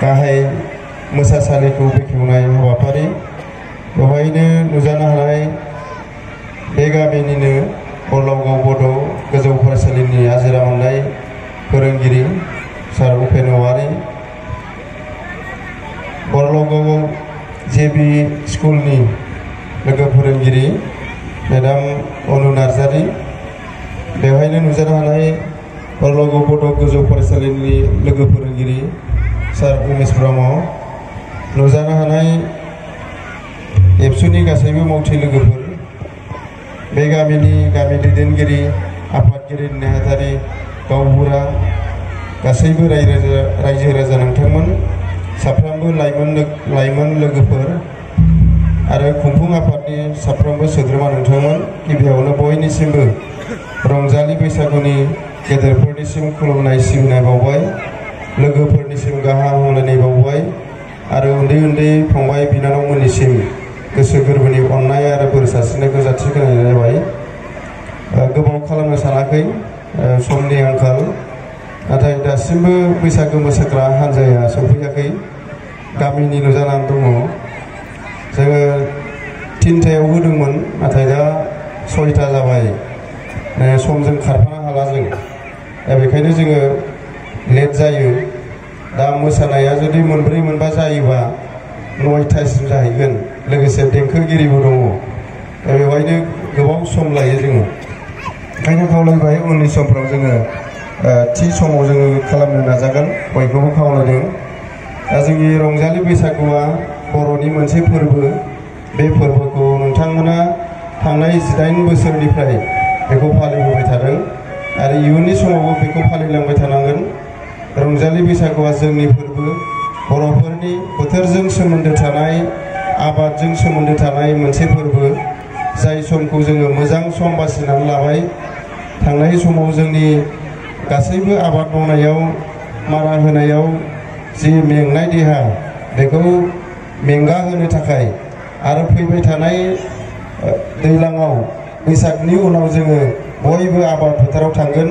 गाहाय मोसासालिखौ बेखेवनाय हाबाफारि बेवहायनो नुजानो हानाय बे गामिनिनो बरलावगाव बड' गोजौ फरायसालिनि आजिरा मोननाय फोरोंगिरि सार उपेन औवारि, बरलावगाव जेबि स्कुलनि लोगो फोरोंगिरि मेडाम अनु नार्जारि, बेवहायनो नुजानो हानाय बरलावगाव बड' गोजौ फरायसालिनि लोगो फोरोंगिरि सार उमेश ब्रह्म, नुजानो हानाय एबसुनि गासैबो मावथि लोगोफोर, बे गामिनि गामि दैदेनगिरि आफादगिरि नेहाथारि गावबुरा गासैबो रायजो राजा नोंथांमोन, साफ्रोमबो लाइमोन लोगोफोर आरो खुंफुं आफादनि साफ्रोमबो सोद्रोमा नोंथांमोन, गिबियावनो बयनिसिमबो रंजालि बैसागुनि गेदेरफोरनिसिम खुलुमनाय सिबिनाय बावबाय, लोगोफोरनिसिम गाहाम हामलायनाय बावबाय आरो उन्दै उन्दै फंबाय बिनानावमोननिसिम गोसो गोरबोनि अननाय आरो बोर सारस्रिनायखौ जासिगोरनाय जाबाय। गोबाव खालामनो सानाखै, समनि आंखाल, नाथाय दासिमबो बैसागु मोसाग्रा हान्जाया सफैयाखै, गामिनिल' जानानै दङ। जोङो 3टायाव होदोंमोन, नाथाय दा 6टा जाबाय, समजों खारफानो हाला जों, दा बेखायनो जोङो लेट जायो। दा मोसानाया जुदि मोनब्रै मोनबा जायोबा 9टासिम जाहैगोन, लोगोसे देंखोगिरिबो दङ, दा बेवहायनो गोबाव सम लायो जोङो। ओंखायनो खावलायबाय उननि समफ्राव जोङो थि समाव जोङो खालामनो नाजागोन, बयखौबो खावलायदों। दा जोंनि रंजालि बैसागुआ बर'नि मोनसे फोरबो, बे फोरबोखौ नोंथांमोना थांनाय 18 बोसोरनिफ्राय बेखौ फालिबोबाय थादों आरो इयुननि समावबो बेखौ फालिलांबाय थानांगोन। रंजालि बैसागुआ जोंनि फोरबो, बर'फोरनि बोथोरजों सोमोन्दो थानाय, आबादजों सोमोन्दो थानाय मोनसे फोरबो, जाय समखौ जोङो मोजां सम बासिनानै लाबाय। थांनाय समाव जोंनि गासैबो आबाद मावनायाव, मारा होनायाव जि मेंनाय देहा, बेखौ मेंगा होनो थाखाय आरो फैबाय थानाय दैज्लाङाव बैसागनि उनाव जोङो बयबो आबाद फोथाराव थांगोन,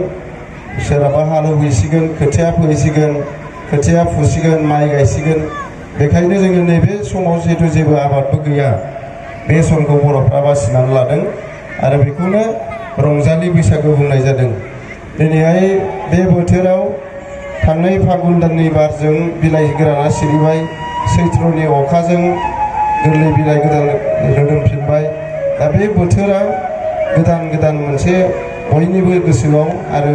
सोरहाबा हालेवहैसिगोन, खोथिया फोहैसिगोन, खोथिया फुसिगोन, माइ गायसिगोन। बेखायनो जोङो नैबे समाव जिहेतु जेबो आबादबो गैया, बे समखौ बर'फ्रा बासिनानै लादों आरो बेखौनो रंजालि बैसागु बुंनाय जादों। दिनैहाय बे बोथोराव थांनाय फागुन दाननि बारजों बिलाइ गोराना सिरिबाय, सैत्रनि अखाजों गोरलै बिलाइ गोदान रोदोमफिनबाय। दा बे बोथोरा गोदान मोनसे बयनिबो गोसोआव आरो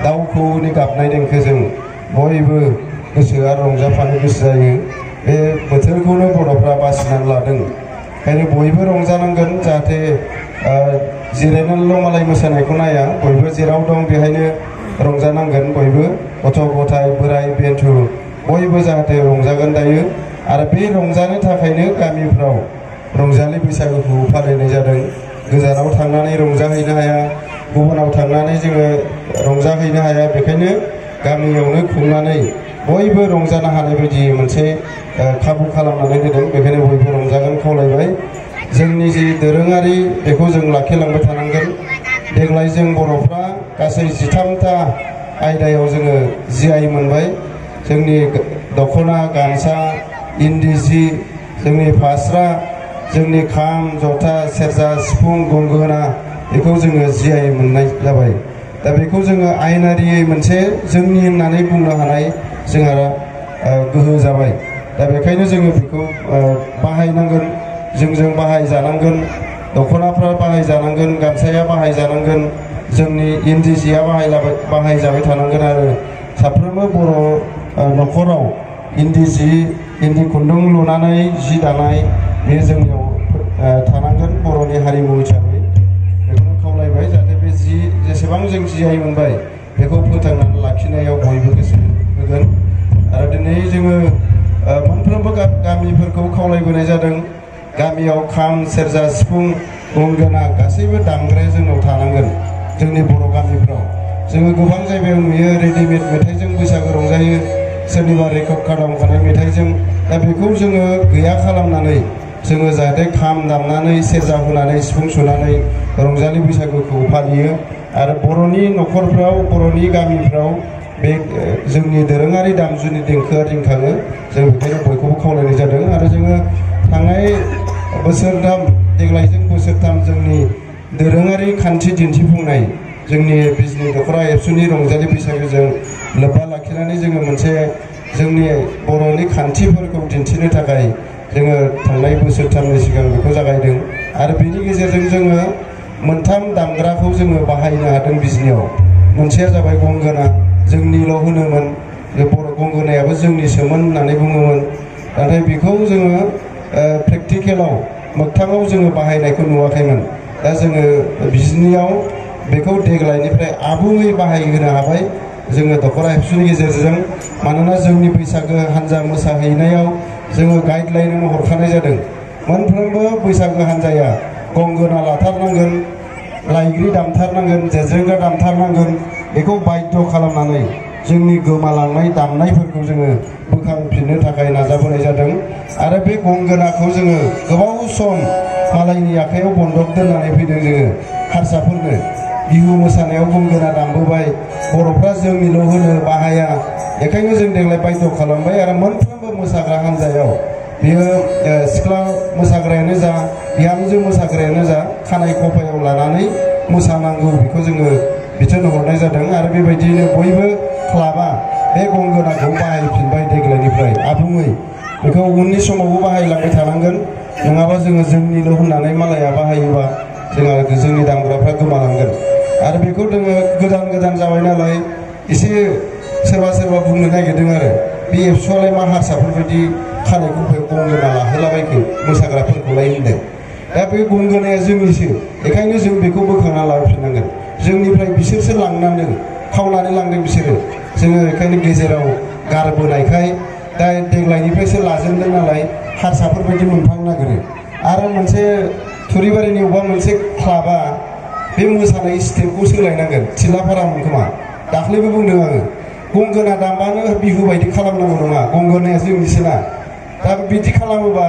दाउखौनि गाबनाय देंखोजों बयबो गोसोआ रंजाफानो गोसो जायो। बे बोथोरखौनो बर'फ्रा बासिनानै लादों, ओंखायनो बयबो रंजानांगोन, जाहाथे जिरायनानैल' मालाय मोसानायखौ नाया, बयबो जेराव दं बेहायनो रंजानांगोन। बयबो गथ' गथाय, बोराय बेन्थ' बयबो जाहाथे रंजागोन दायो। आरो बे रंजानो थाखायनो गामिफ्राव रंजालि बैसागुखौ फालिनाय जादों। गोजानाव थांनानै रंजाहैनो हाया, गुबुनाव थांनानै जोङो रंजाहैनो हाया, बेखायनो गामियावनो खुंनानै बयबो रंजानो हानाय बायदि मोनसे खाबु खालामनानै होदों। बेखायनो बयबो रंजागोन खावलायबाय। जोंनि जि दोरोङारि, बेखौ जों लाखिलांबाय थानांगोन। देग्लाय जों बर'फ्रा गासै 13टा आयदायाव जोङो GI मोनबाय। जोंनि दख'ना, गामसा, इन्दि जि, जोंनि फास्रा, जोंनि खाम, जथा, सेरजा, सिफुं, गंगोना, बेखौ जोङो GI मोननाय जाबाय। दा बेखौ जोङो आयेनारियै मोनसे जोंनि होननानै बुंनो हानाय जोंहा गोहो जाबाय। दा बेखायनो जोङो बेखौ बाहायनांगोन, जोंजों बाहायजानांगोन, दख'नाफ्रा बाहायजानांगोन, गामसाया बाहायजानांगोन, जोंनि इन्दि जिया बाहायजाबाय थानांगोन आरो साफ्रोमबो बर' न'खराव इन्दि खुन्दुं लुनानै जि दानाय बे जोंनियाव थानांगोन बर'नि हारिमु हिसाबै। बेखौनो खावलायबाय, जाहाथे बे जेसेबां जों GI मोनबाय बेखौ फोथांनानै लाखिनायाव बयबो गोसो होगोन। आरो दिनै जोङो मोनफ्रोमबो गामिफोरखौ खावलायबोनाय जादों, गामियाव खाम, सेरजा, सिफुं, गंगोना गासैबो दामग्राया जोंनाव थानांगोन। जोंनि बर' गामिफ्राव जोङो गोबां जायगायाव नुयो रेडिमेड मेथाइजों बैसागु रंजायो, सोरनिबा रेकर्ड खालामखानाय मेथाइजों। दा बेखौ जोङो गैया खालामनानै जोङो जाहाथे खाम दामनानै, सेरजा हुनानै, सिफुं सुनानै रंजालि बैसागुखौ फालियो आरो बर'नि न'खरफ्राव, बर'नि गामिफ्राव बे जोंनि दोरोङारि दामजुनि देंखोआ रिंखाङो जों बेखायनो बयखौबो खावलायनाय जादों आरो जोङो थांनाय बोसोरथाम देग्लायजों बोसोरथाम जोंनि दोरोङारि खान्थि दिन्थिफुंनाय जोंनि बिजनि दख'रा एबसुनि रंजालि बैसागोजों लोब्बा लाखिनानै जोङो मोनसे जोंनि बर'नि खान्थिफोरखौ दिन्थिनो थाखाय जोङो थांनाय बोसोरथामनि सिगां बेखौ जागायदों आरो बेनि गेजेरजों जोङो मोनथाम दामग्राखौ जोङो बाहायनो हादों बिजनियाव मोनसेया जाबाय गंगोना जोंनिल' होनोमोन बे बर' गंगोनायाबो जोंनिसोमोन होननानै बुङोमोन नाथाय बेखौ जोङो प्रेक्टिकेलाव मोगथाङाव जोङो बाहायनायखौ नुवाखैमोन दा जोङो बिजनियाव बेखौ देग्लायनिफ्राय आबुङै बाहायहोनो हाबाय जोङो दख'रा एबसुनि गेजेरजों मानोना जोंनि बैसागो हान्जा मोसाहैनायाव जोङो गाइडलाइन हरखानाय जादों मोनफ्रोमबो बैसागो हान्जाया गंगोना लाथारनांगोन लाइग्रि दामथारनांगोन जेजेंगा दामथारनांगोन बेखौ बाध्य खालामनानै जोंनि गोमालांनाय दामनायफोरखौ जोङो बोखांफिननो थाखाय नाजाबोनाय जादों आरो बे गंगोनाखौ जोङो गोबाव सम मालायनि आखायाव बन्दक दोननानै फैदों जोङो हारसाफोरनो बिहु मोसानायाव गंगोना दामबोबाय बर'फ्रा जोंनिल' होनो बाहाया बेखायनो जों देग्लाय बाध्य खालामबाय आरो मोनफ्रोमबो मोसाग्रा हान्जायाव बियो सिख्ला मोसाग्रायानो जा बिहामजो मोसाग्रायानो जा खानाय खफायाव लानानै मोसानांगौ बेखौ जोङो बिथोन हरनाय जादों आरो बेबायदिनो बयबो क्लाबा बे गंगोनाखौ बाहायफिनबाय देग्लायनिफ्राय आबुङै बेखौ उननि समावबो बाहायलांबाय थानांगोन नङाबा जोङो जोंनिल' होननानै मालाया बाहायोबा जोंनि दामग्राफ्रा गोमालांगोन आरो बेखौ जोङो गोदान जाबाय नालाय एसे सोरबा बुंनो नागिरदों आरो बे एबसुआलाय मा हारसाफोरबायदि खानाय खफायाव गंगोना लाहोलाबायखो मोसाग्राफोरखौलाय होनदों दा बे गंगोनाया जोंनिसो बेखायनो जों बेखौ बोखांना लाबोफिननांगोन जोंनिफ्राय बिसोरसो लांनांदों खावनानै लांदों बिसोरो जोङो बेखायनो गेजेराव गारबोनायखाय दा देग्लायनिफ्रायसो लाजेनदों नालाय हारसाफोरबायदि मोनफांनो नागिरो आरो मोनसे थुरिबारिनि अबेबा मोनसे क्लाबा बे मोसानाय स्टेपखौ सोलायनांगोन थिलाफारामोन खोमा दाख्लैबो बुंदों आङो गंगोना दामबानो बिहु बायदि खालामनांगौ नङा गंगोनाया जोंनिसोना दा बिदि खालामोबा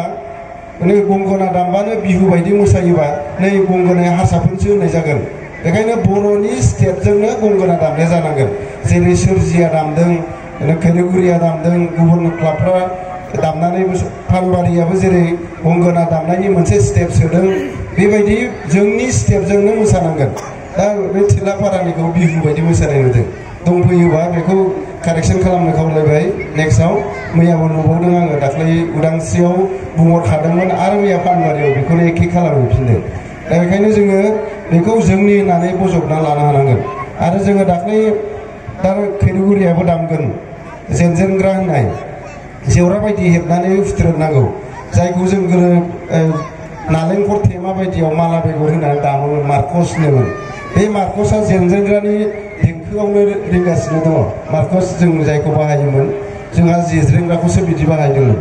माने गंगोना दामबानो बिहु बायदि मोसायोबा नै गंगोनाया हारसाफोरसो होननाय जागोन बेखायनो बर'नि स्टेपजोंनो गंगोना दामनाया जानांगोन जेरै सोरजिया दामदों खैरोगुरिया दामदों गुबुन क्लाबफ्रा दामनानै फालबारियाबो जेरै गंगोना दामनायनि मोनसे स्टेप सोदों बेबायदि जोंनि स्टेपजोंनो मोसानांगोन दा बे थिलाफारानिखौ बिहु बायदि मोसानाय नुदों दंफैयोबा बेखौ कारेक्सन खालामनो खावलायबाय नेक्स्टआव मैयाबो नुबावदों आङो दाख्लै उदांस्रियाव बुंहरखादोंमोन आरो मैया फानबारियाव बेखौनो एखे खालामहैफिनदों दा बेखायनो जोङो बेखौ जोंनि होननानै बजबना लानो हानांगोन आरो जोङो दाख्लै दा खैरोगुरियाबो दामगोन जेनजेनग्रा होननाय जेवरा बायदि हेबनानै फुथ्रोदनांगौ जायखौ जों गोदो नालेंखर थेमा बायदियाव माला बेगर होनानै दामोमोन मार्कस होनोमोन बे मार्कसआ जेनजेनग्रानि देंखोआवनो रिंगासिनो दङ मार्कस जों जायखौ बाहायोमोन जोंहा जेज्रेंग्राखौसो बिदि बाहायदोंमोन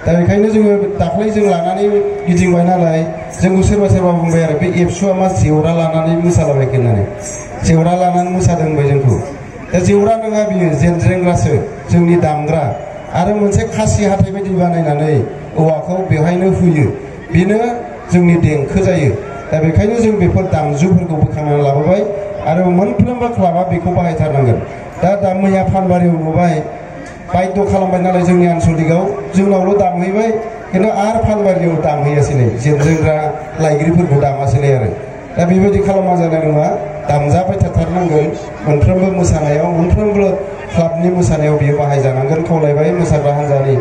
दा बेखायनो जोङो दाख्लै जों लानानै गिदिंबाय नालाय जोंखौ सोरबा बुंबाय आरो बे एबसुआ मा जेवरा लानानै मोसालाबायखो होननानै जेवरा लानानै मोसादों होनबाय जोंखौ दा जेवरा नङा बियो जेनजेंग्रासो जोंनि दामग्रा आरो मोनसे खासि हाथाय बायदि बानायनानै औवाखौ बेवहायनो होयो बेनो जोंनि देंखो जायो दा बेखायनो जों बेफोर दामजुफोरखौ बोखांनानै लाबोबाय आरो मोनफ्रोमबो क्लाबा बेखौ बाहायथारनांगोन दा मैया फानबारियाव नुबाय बाध्य खालामबाय नालाय जोंनि आनसलिकआव जोंनावल' दामहैबाय खिन्थु आरो फानबारियाव दामहैयासैलाय जेनजेंग्रा लाइग्रिफोरखौ दामासैलाय आरो दा बेबायदि खालामा जानाय नङा दामजाबाय थाथारनांगोन मोनफ्रोमबो मोसानायाव मोनफ्रोमबो क्लाबनि मोसानायाव बियो बाहायजानांगोन खावलायबाय मोसाग्रा हान्जानि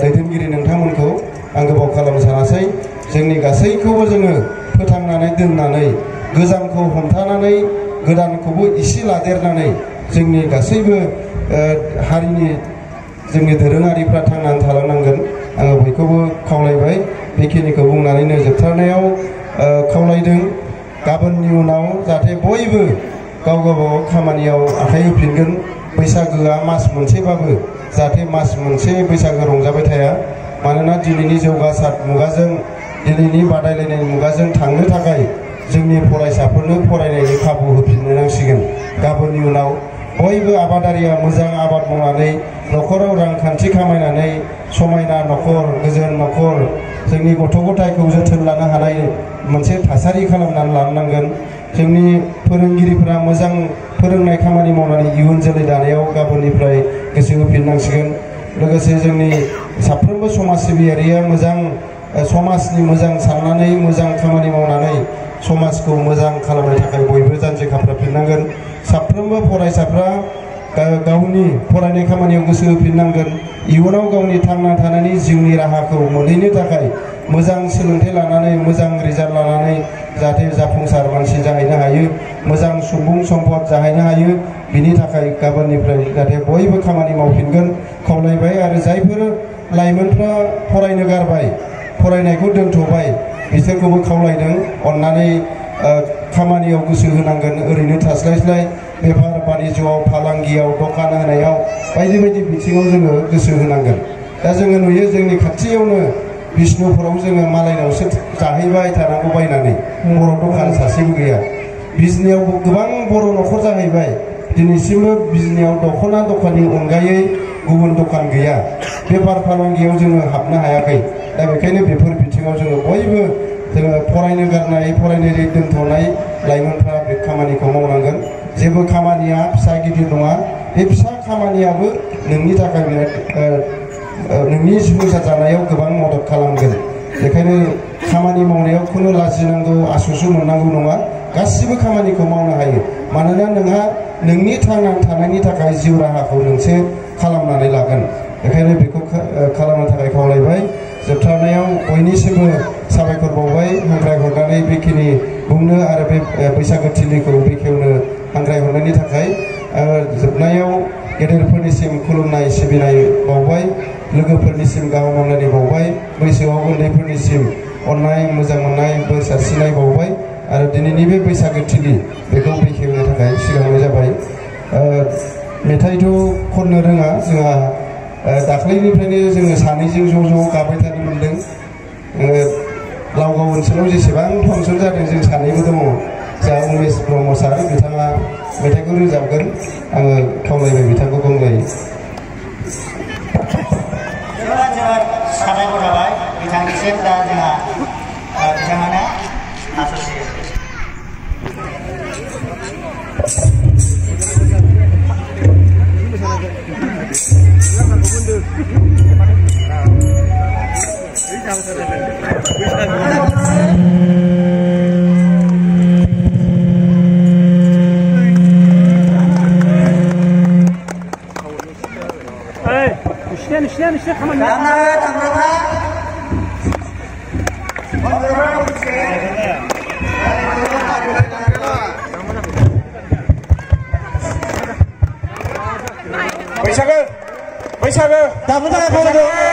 दैदेनगिरि नोंथांमोनखौ आं गोबाव खालामनो सानासै जोंनि गासैखौबो जोङो फोथांनानै दोननानै गोजामखौ हमथानानै गोदानखौबो इसे लादेरनानै जोंनि गासैबो हारिनि जोंनि दोरोङारिफ्रा थांनानै थालांनांगोन आङो बयखौबो खावलायबाय बेखिनिखौ बुंनानैनो जोबथारनायाव खावलायदों गाबोननि उनाव जाहाथे बयबो गाव गावबागाव खामानियाव आखाइ होफिनगोन बैसागोआ मास मोनसेबाबो जाहाथे मास मोनसे बैसागो रंजाबाय थाया मानोना दिनैनि जौगासार मुगाजों दिनैनि बादायलायनाय मुगाजों थांनो थाखाय जोंनि फरायसाफोरनो फरायनायनि खाबु होफिननो नांसिगोन गाबोननि उनाव बयबो आबादारिया मोजां आबाद मावनानै न'खराव रांखान्थि खामायनानै समायना न'खर गोजोन न'खर जोंनि गथ' गथायखौ जोथोन लानो हानाय मोनसे थासारि खालामनानै लानांगोन जोंनि फोरोंगिरिफोरा मोजां फोरोंनाय खामानि मावनानै इयुन जोलै दानायाव गाबोननिफ्राय गोसो होफिननांसिगोन। लोगोसे जोंनि साफ्रोमबो समाज सिबियारिया मोजां समाजनि मोजां साननानै मोजां खामानि मावनानै समाजखौ मोजां खालामनो थाखाय बयबो जानजि खाफ्राफिननांगोन। साफ्रोमबो फरायसाफ्रा गावनि फरायनाय खामानियाव गोसो होफिननांगोन। इयुनाव गावनि थांना थानायनि जिउनि राहाखौ मोनहैनो थाखाय मोजां सोलोंथाइ लानानै मोजां रिजाल्ट लानानै जाहाथे जाफुंसार मानसि जाहैनो हायो, मोजां सुबुं सम्पद जाहैनो हायो, बिनि थाखाय गाबोननिफ्राय जाहाथे बयबो खामानि मावफिनगोन खावलायबाय। आरो जायफोर लाइमोनफ्रा फरायनो गारबाय, फरायनायखौ दोनथ'बाय, बिसोरखौबो खावलायदों अननानै खामानियाव गोसो होनांगोन। ओरैनो थास्लायस्लाय बेफार बानिज्यआव, फालांगियाव, दखान होनायाव बायदि बायदि बिथिङाव जोङो गोसो होनांगोन। दा जोङो नुयो जोंनि खाथियावनो बिष्णुपुराव जोङो मालायनावसो जाहैबाय थानांगौ बायनानै, बर' दखान सासेबो गैया। बिजनियाव गोबां बर' न'खर जाहैबाय, दिनैसिमबो बिजनियाव दख'ना दखाननि अनगायै गुबुन दखान गैया। बेफार फालांगियाव जोङो हाबनो हायाखै। दा बेखायनो बेफोर बिथिङाव जोङो बयबो जोङो फरायनो गारनाय, फरायनाय दोनथ'नाय लाइमोनफ्रा बे खामानिखौ मावनांगोन। जेबो खामानिया फिसा गिदिर नङा, बे फिसा खामानियाबो नोंनि थाखाय बिराद नोंनि संसार जानायाव गोबां मदद खालामगोन। बेखायनो खामानि मावनायाव खुनु लाजिनांगौ, आसुसु मोननांगौ नङा। गासिबो खामानिखौ मावनो हायो, मानोना नोंहा नोंनि थांनानै थानायनि थाखाय जिउ राहाखौ नोंसो खालामनानै लागोन। बेखायनो बेखौ खालामनो थाखाय खावलायबाय। जोबथारनायाव बयनिसिमबो साबायखर बावबाय हांख्रायहरनानै बेखिनि बुंनो आरो बे बैसागो थिलिखौ बेखेवनो हांख्रायहरनायनि थाखाय। जोबनायाव गेदेरफोरनिसिम खुलुमनाय सिबिनाय बावबाय, लोगोफोरनिसिम गाहाम हामलायनाय बावबाय, बैसोआव उन्दैफोरनिसिम अननाय मोजां मोननाय बोर सारस्रिनाय बावबाय। आरो दिनैनि बे बैसागो थिलि बेखौ बेखेवनो थाखाय सिगांनाय जाबाय। मेथाइथ' खननो रोङा जोंहा, दाख्लैनिफ्रायनो जोङो सानैजों ज' गाबाय थानो मोन्दों। लावगाव ओनसोलाव जेसेबां फांसन जादों जों सानैबो दङ। जोंहा उमेश ब्रह्म सार, बिथाङा मेथाइखौ रोजाबगोन। आङो खावलायबाय बिथांखौ बुंलायो। जोबोद साबायखर थाबाय बिथांनिसिम। दा जोंहा बिथाङानो आस'सियेट। Işte hemen. बैसागो दामनो थाखाय